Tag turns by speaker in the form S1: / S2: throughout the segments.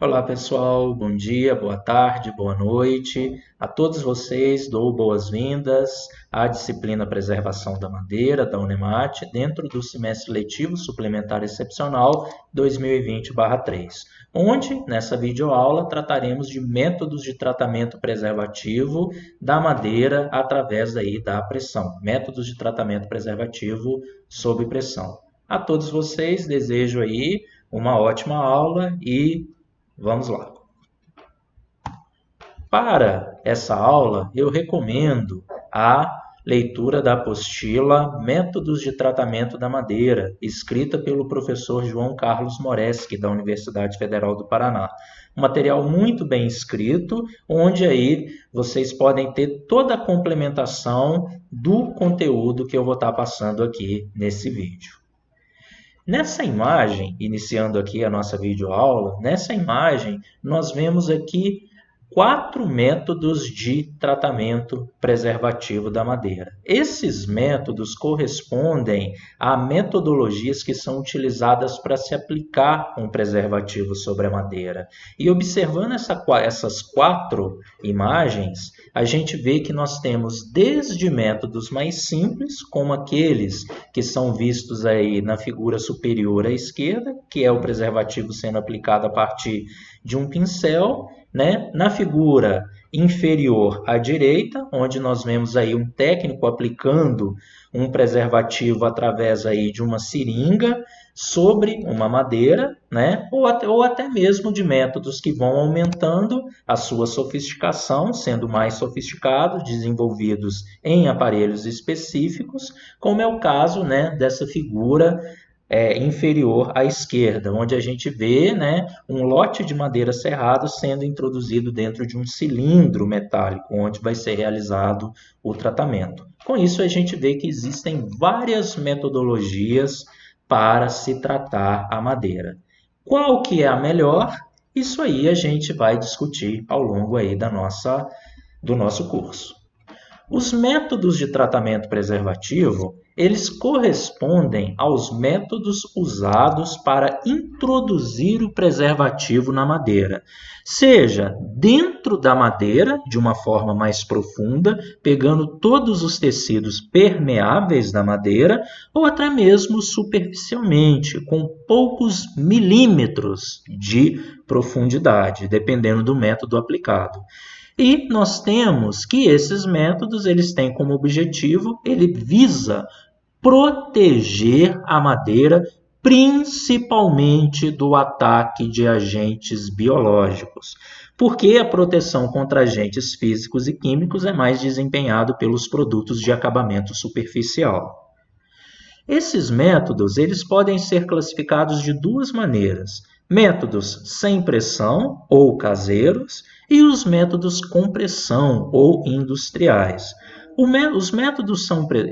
S1: Olá pessoal, bom dia, boa tarde, boa noite. A todos vocês dou boas-vindas à disciplina Preservação da Madeira da Unemat dentro do semestre letivo suplementar excepcional 2020/3, onde nessa videoaula trataremos de métodos de tratamento preservativo da madeira através da pressão, métodos de tratamento preservativo sob pressão. A todos vocês desejo aí uma ótima aula e vamos lá. Para essa aula, eu recomendo a leitura da apostila Métodos de Tratamento da Madeira, escrita pelo professor João Carlos Moreschi, da Universidade Federal do Paraná. Um material muito bem escrito, onde aí vocês podem ter toda a complementação do conteúdo que eu vou estar passando aqui nesse vídeo. Nessa imagem, iniciando aqui a nossa videoaula, nessa imagem nós vemos aqui 4 métodos de tratamento preservativo da madeira. Esses métodos correspondem a metodologias que são utilizadas para se aplicar um preservativo sobre a madeira. E observando essas 4 imagens, a gente vê que nós temos desde métodos mais simples, como aqueles que são vistos aí na figura superior à esquerda, que é o preservativo sendo aplicado a partir de um pincel, né? Na figura inferior à direita, onde nós vemos aí um técnico aplicando um preservativo através aí de uma seringa sobre uma madeira, né? ou até mesmo de métodos que vão aumentando a sua sofisticação, sendo mais sofisticados, desenvolvidos em aparelhos específicos, como é o caso, né, dessa figura inferior à esquerda, onde a gente vê, né, um lote de madeira serrada sendo introduzido dentro de um cilindro metálico, onde vai ser realizado o tratamento. Com isso, a gente vê que existem várias metodologias para se tratar a madeira. Qual que é a melhor? Isso aí a gente vai discutir ao longo aí do nosso curso. Os métodos de tratamento preservativo, eles correspondem aos métodos usados para introduzir o preservativo na madeira, seja dentro da madeira, de uma forma mais profunda, pegando todos os tecidos permeáveis da madeira, ou até mesmo superficialmente, com poucos milímetros de profundidade, dependendo do método aplicado. E nós temos que esses métodos, eles têm como objetivo, ele visa proteger a madeira, principalmente do ataque de agentes biológicos, porque a proteção contra agentes físicos e químicos é mais desempenhado pelos produtos de acabamento superficial. Esses métodos, eles podem ser classificados de duas maneiras: métodos sem pressão ou caseiros e os métodos com pressão ou industriais. Os métodos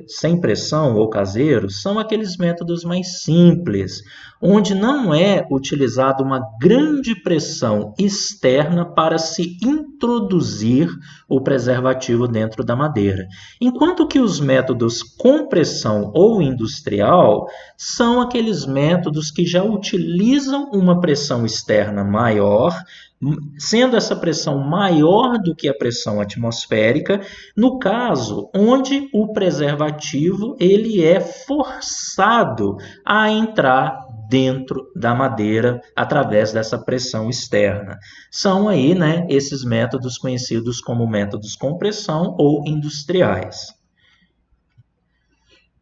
S1: sem pressão ou caseiros são aqueles métodos mais simples, onde não é utilizada uma grande pressão externa para se introduzir o preservativo dentro da madeira. Enquanto que os métodos com pressão ou industrial são aqueles métodos que já utilizam uma pressão externa maior, sendo essa pressão maior do que a pressão atmosférica, no caso onde o preservativo ele é forçado a entrar dentro da madeira através dessa pressão externa. São aí, né, esses métodos conhecidos como métodos com pressão ou industriais.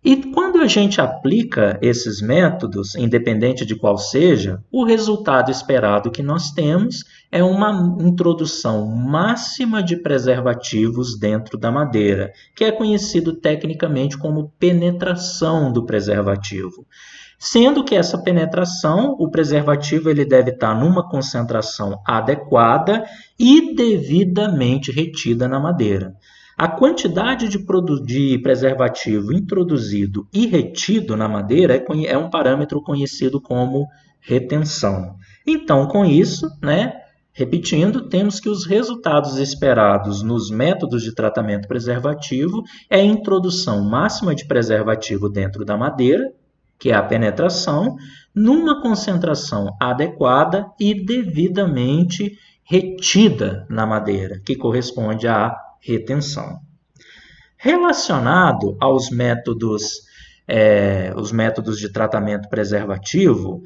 S1: E quando a gente aplica esses métodos, independente de qual seja, o resultado esperado que nós temos é uma introdução máxima de preservativos dentro da madeira, que é conhecido tecnicamente como penetração do preservativo. Sendo que essa penetração, o preservativo ele deve estar numa concentração adequada e devidamente retida na madeira. A quantidade de preservativo introduzido e retido na madeira é um parâmetro conhecido como retenção. Então, com isso, né, repetindo, temos que os resultados esperados nos métodos de tratamento preservativo é a introdução máxima de preservativo dentro da madeira, que é a penetração, numa concentração adequada e devidamente retida na madeira, que corresponde à retenção. Relacionado aos métodos, os métodos de tratamento preservativo,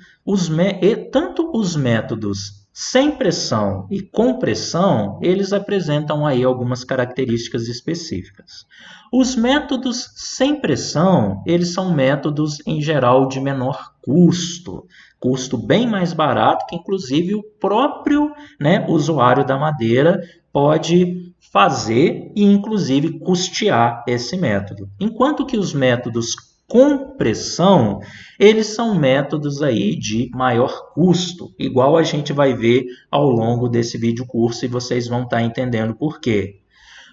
S1: tanto os métodos sem pressão e com pressão, eles apresentam aí algumas características específicas. Os métodos sem pressão, eles são métodos, em geral, de menor custo bem mais barato, que inclusive o próprio, usuário da madeira pode fazer e, inclusive, custear esse método. Enquanto que os métodos com pressão, eles são métodos aí de maior custo, igual a gente vai ver ao longo desse vídeo curso e vocês vão estar entendendo por quê.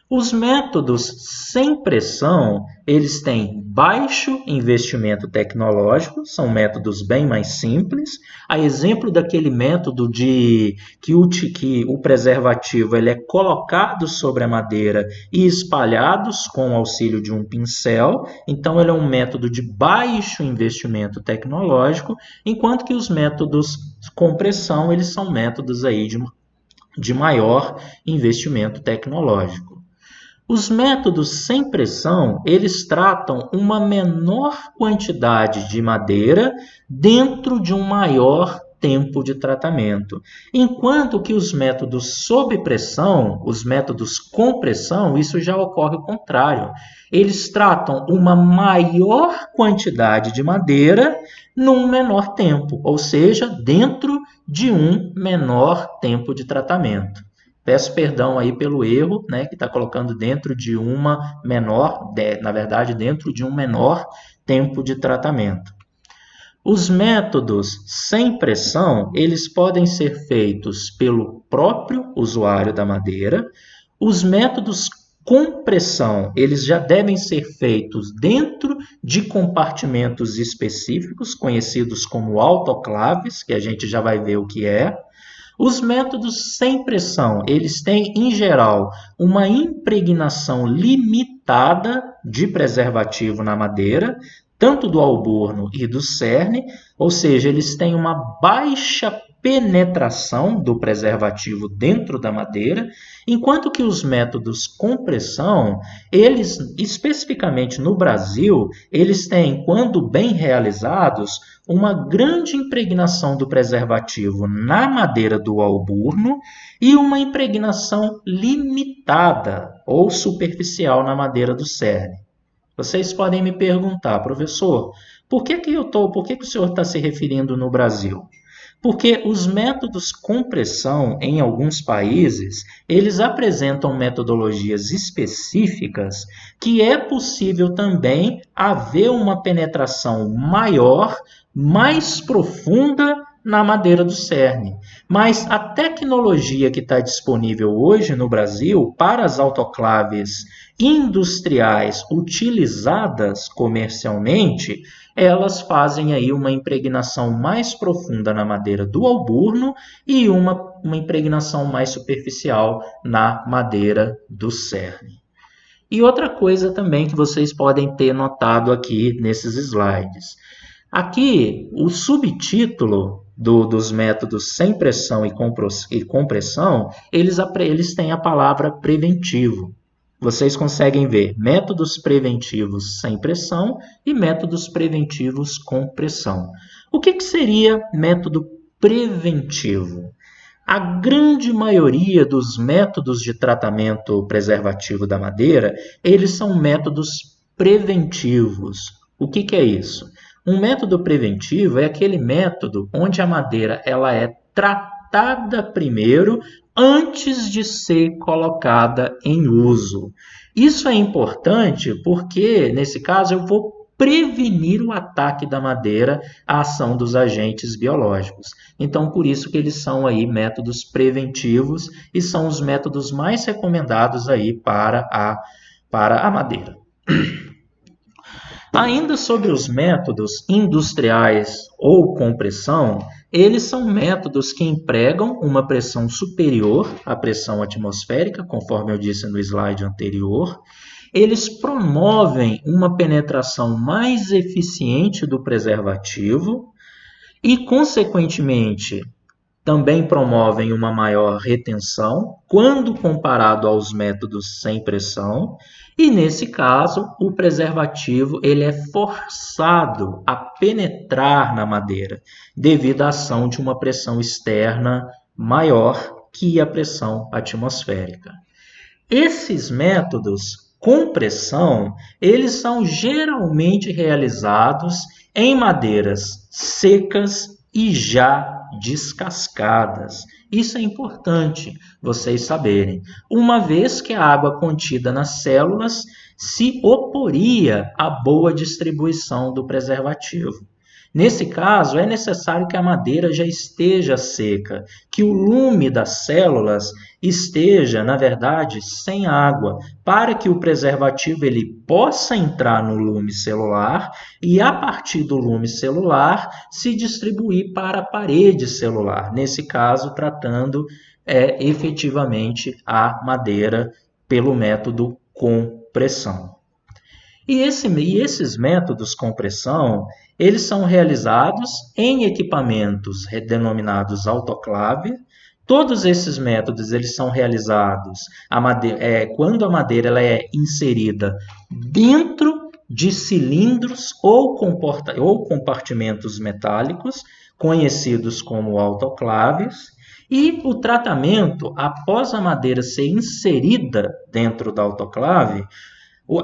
S1: Os métodos sem pressão, eles têm baixo investimento tecnológico, são métodos bem mais simples. A exemplo daquele método que o preservativo ele é colocado sobre a madeira e espalhados com o auxílio de um pincel. Então, ele é um método de baixo investimento tecnológico, enquanto que os métodos com pressão, eles são métodos aí de maior investimento tecnológico. Os métodos sem pressão, eles tratam uma menor quantidade de madeira dentro de um maior tempo de tratamento. Enquanto que os métodos sob pressão, os métodos com pressão, isso já ocorre o contrário. Eles tratam uma maior quantidade de madeira num menor tempo, ou seja, dentro de um menor tempo de tratamento. Peço perdão aí pelo erro, que está colocando dentro de uma menor, na verdade, dentro de um menor tempo de tratamento. Os métodos sem pressão, eles podem ser feitos pelo próprio usuário da madeira. Os métodos com pressão, eles já devem ser feitos dentro de compartimentos específicos, conhecidos como autoclaves, que a gente já vai ver o que é. Os métodos sem pressão, eles têm, em geral, uma impregnação limitada de preservativo na madeira, tanto do alborno e do cerne, ou seja, eles têm uma baixa penetração do preservativo dentro da madeira, enquanto que os métodos com pressão, eles, especificamente no Brasil, eles têm, quando bem realizados, uma grande impregnação do preservativo na madeira do alborno e uma impregnação limitada ou superficial na madeira do cerne. Vocês podem me perguntar, professor, por que o senhor está se referindo no Brasil? Porque os métodos com pressão, em alguns países, eles apresentam metodologias específicas que é possível também haver uma penetração maior, mais profunda na madeira do cerne. Mas a tecnologia que está disponível hoje no Brasil para as autoclaves industriais utilizadas comercialmente, elas fazem aí uma impregnação mais profunda na madeira do alborno e uma impregnação mais superficial na madeira do cerne. E outra coisa também que vocês podem ter notado aqui nesses slides. Aqui, o subtítulo dos métodos sem pressão e com pressão, eles têm a palavra preventivo. Vocês conseguem ver métodos preventivos sem pressão e métodos preventivos com pressão. O que seria método preventivo? A grande maioria dos métodos de tratamento preservativo da madeira, eles são métodos preventivos. O que é isso? Um método preventivo é aquele método onde a madeira ela é tratada primeiro antes de ser colocada em uso. Isso é importante porque, nesse caso, eu vou prevenir o ataque da madeira à ação dos agentes biológicos. Então, por isso que eles são aí métodos preventivos e são os métodos mais recomendados aí para a madeira. Ainda sobre os métodos industriais ou com pressão, eles são métodos que empregam uma pressão superior à pressão atmosférica, conforme eu disse no slide anterior. Eles promovem uma penetração mais eficiente do preservativo e, consequentemente, também promovem uma maior retenção quando comparado aos métodos sem pressão, e nesse caso o preservativo ele é forçado a penetrar na madeira devido à ação de uma pressão externa maior que a pressão atmosférica. Esses métodos com pressão, eles são geralmente realizados em madeiras secas e já descascadas. Isso é importante vocês saberem, uma vez que a água contida nas células se oporia à boa distribuição do preservativo. Nesse caso, é necessário que a madeira já esteja seca, que o lume das células esteja, na verdade, sem água, para que o preservativo ele possa entrar no lume celular e, a partir do lume celular, se distribuir para a parede celular, nesse caso, tratando efetivamente a madeira pelo método compressão. E esses métodos com pressão, eles são realizados em equipamentos denominados autoclave. Todos esses métodos eles são realizados quando a madeira ela é inserida dentro de cilindros ou compartimentos metálicos, conhecidos como autoclaves, e o tratamento, após a madeira ser inserida dentro da autoclave,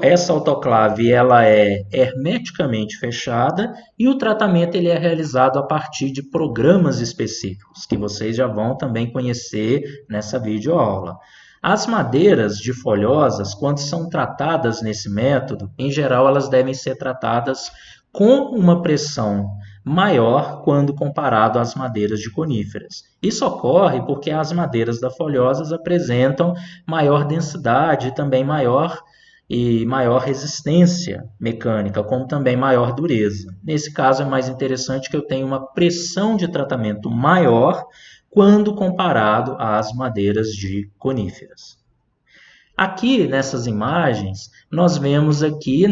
S1: essa autoclave ela é hermeticamente fechada e o tratamento ele é realizado a partir de programas específicos, que vocês já vão também conhecer nessa videoaula. As madeiras de folhosas, quando são tratadas nesse método, em geral elas devem ser tratadas com uma pressão maior quando comparado às madeiras de coníferas. Isso ocorre porque as madeiras da folhosas apresentam maior densidade e também maior resistência mecânica, como também maior dureza. Nesse caso é mais interessante que eu tenha uma pressão de tratamento maior quando comparado às madeiras de coníferas. Aqui nessas imagens nós vemos aqui,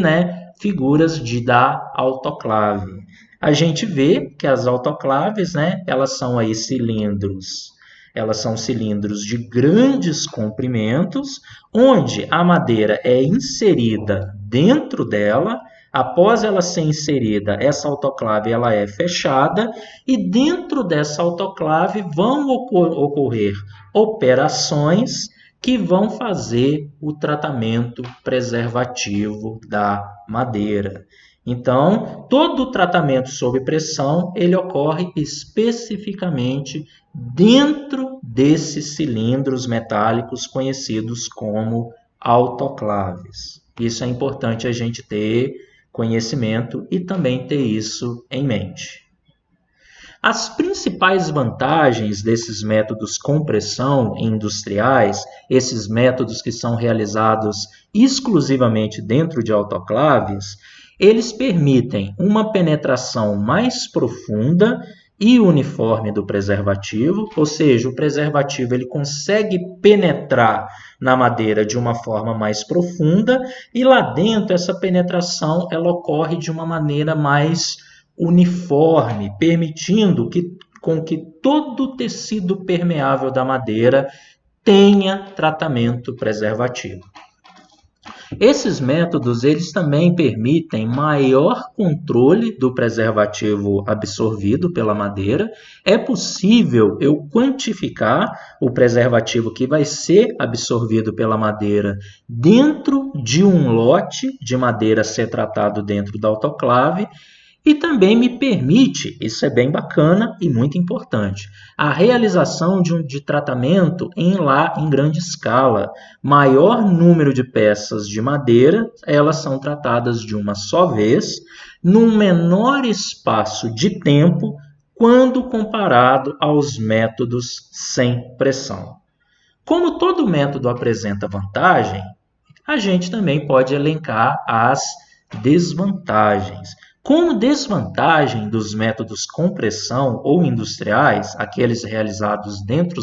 S1: figuras da autoclave. A gente vê que as autoclaves, elas são aí cilindros. Elas são cilindros de grandes comprimentos, onde a madeira é inserida dentro dela. Após ela ser inserida, essa autoclave ela é fechada e dentro dessa autoclave vão ocorrer operações que vão fazer o tratamento preservativo da madeira. Então, todo o tratamento sob pressão, ele ocorre especificamente dentro desses cilindros metálicos conhecidos como autoclaves. Isso é importante a gente ter conhecimento e também ter isso em mente. As principais vantagens desses métodos com pressão industriais, esses métodos que são realizados exclusivamente dentro de autoclaves, eles permitem uma penetração mais profunda e uniforme do preservativo, ou seja, o preservativo ele consegue penetrar na madeira de uma forma mais profunda e lá dentro essa penetração ela ocorre de uma maneira mais uniforme, permitindo com que todo o tecido permeável da madeira tenha tratamento preservativo. Esses métodos eles também permitem maior controle do preservativo absorvido pela madeira. É possível eu quantificar o preservativo que vai ser absorvido pela madeira dentro de um lote de madeira a ser tratado dentro da autoclave. E também me permite, isso é bem bacana e muito importante, a realização de tratamento em grande escala. Maior número de peças de madeira, elas são tratadas de uma só vez, num menor espaço de tempo, quando comparado aos métodos sem pressão. Como todo método apresenta vantagem, a gente também pode elencar as desvantagens. Como desvantagem dos métodos com pressão ou industriais, aqueles realizados dentro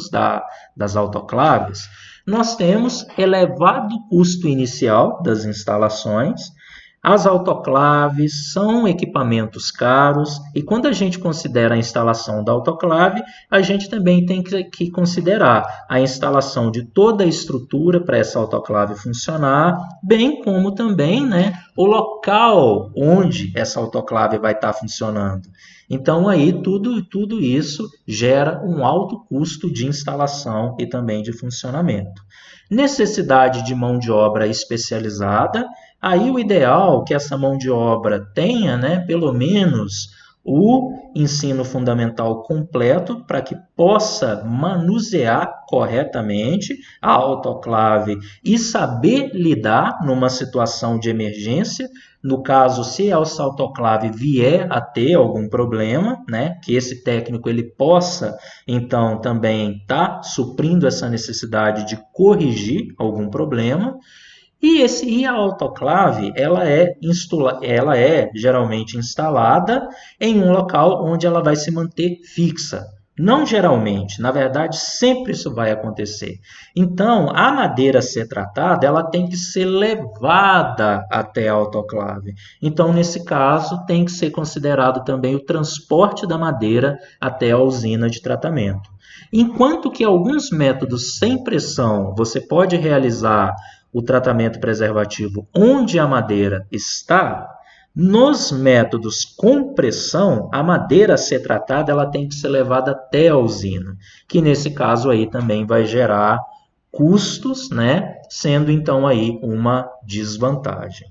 S1: das autoclaves, nós temos elevado custo inicial das instalações, As autoclaves são equipamentos caros e quando a gente considera a instalação da autoclave, a gente também tem que considerar a instalação de toda a estrutura para essa autoclave funcionar, bem como também, né, o local onde essa autoclave vai estar funcionando. Então, aí, tudo isso gera um alto custo de instalação e também de funcionamento. Necessidade de mão de obra especializada. Aí o ideal é que essa mão de obra tenha, né, pelo menos o ensino fundamental completo para que possa manusear corretamente a autoclave e saber lidar numa situação de emergência. No caso, se essa autoclave vier a ter algum problema, né, que esse técnico ele possa, então, também estar suprindo essa necessidade de corrigir algum problema. E a autoclave, ela é geralmente instalada em um local onde ela vai se manter fixa. Não geralmente, na verdade, sempre isso vai acontecer. Então, a madeira a ser tratada, ela tem que ser levada até a autoclave. Então, nesse caso, tem que ser considerado também o transporte da madeira até a usina de tratamento. Enquanto que alguns métodos sem pressão, você pode realizar o tratamento preservativo onde a madeira está, nos métodos com pressão, a madeira a ser tratada ela tem que ser levada até a usina, que nesse caso aí também vai gerar custos, né? Sendo então aí uma desvantagem.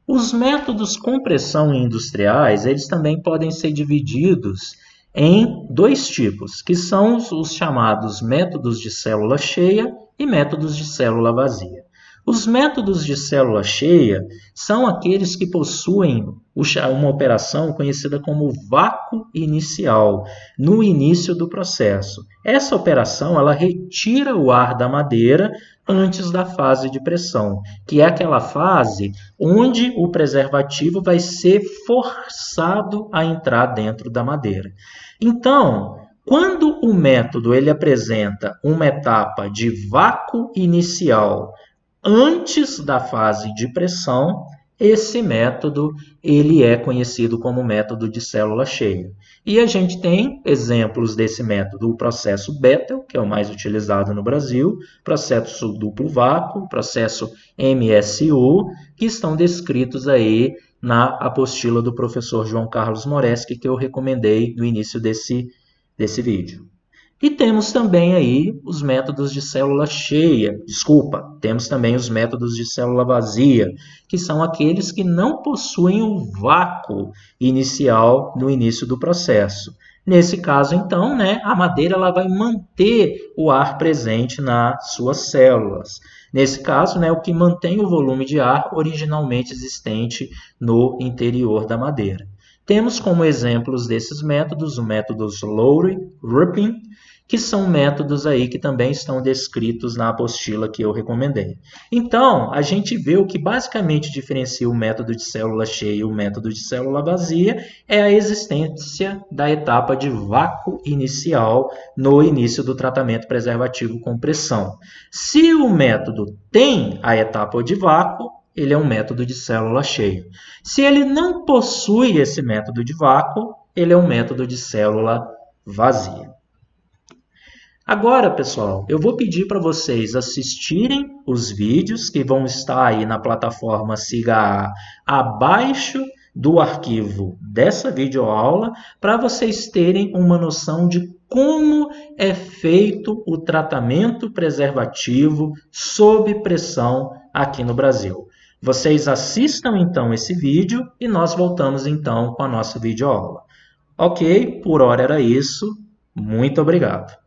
S1: Os métodos com pressão industriais, eles também podem ser divididos em dois tipos, que são os chamados métodos de célula cheia e métodos de célula vazia. Os métodos de célula cheia são aqueles que possuem uma operação conhecida como vácuo inicial, no início do processo. Essa operação ela retira o ar da madeira antes da fase de pressão, que é aquela fase onde o preservativo vai ser forçado a entrar dentro da madeira. Então, quando o método ele apresenta uma etapa de vácuo inicial antes da fase de pressão, esse método ele é conhecido como método de célula cheia. E a gente tem exemplos desse método, o processo Bethel, que é o mais utilizado no Brasil, processo duplo vácuo, processo MSU, que estão descritos aí na apostila do professor João Carlos Moreschi, que eu recomendei no início desse vídeo. E temos também aí os métodos de célula cheia, temos também os métodos de célula vazia, que são aqueles que não possuem o vácuo inicial no início do processo. Nesse caso, então, né, a madeira ela vai manter o ar presente nas suas células. Nesse caso, né, o que mantém o volume de ar originalmente existente no interior da madeira. Temos como exemplos desses métodos o método Slowry, Ruppin, que são métodos aí que também estão descritos na apostila que eu recomendei. Então, a gente vê o que basicamente diferencia o método de célula cheia e o método de célula vazia é a existência da etapa de vácuo inicial no início do tratamento preservativo com pressão. Se o método tem a etapa de vácuo, ele é um método de célula cheia. Se ele não possui esse método de vácuo, ele é um método de célula vazia. Agora, pessoal, eu vou pedir para vocês assistirem os vídeos que vão estar aí na plataforma SIGA abaixo do arquivo dessa videoaula, para vocês terem uma noção de como é feito o tratamento preservativo sob pressão aqui no Brasil. Vocês assistam então esse vídeo e nós voltamos então com a nossa videoaula. Ok, por hora era isso. Muito obrigado.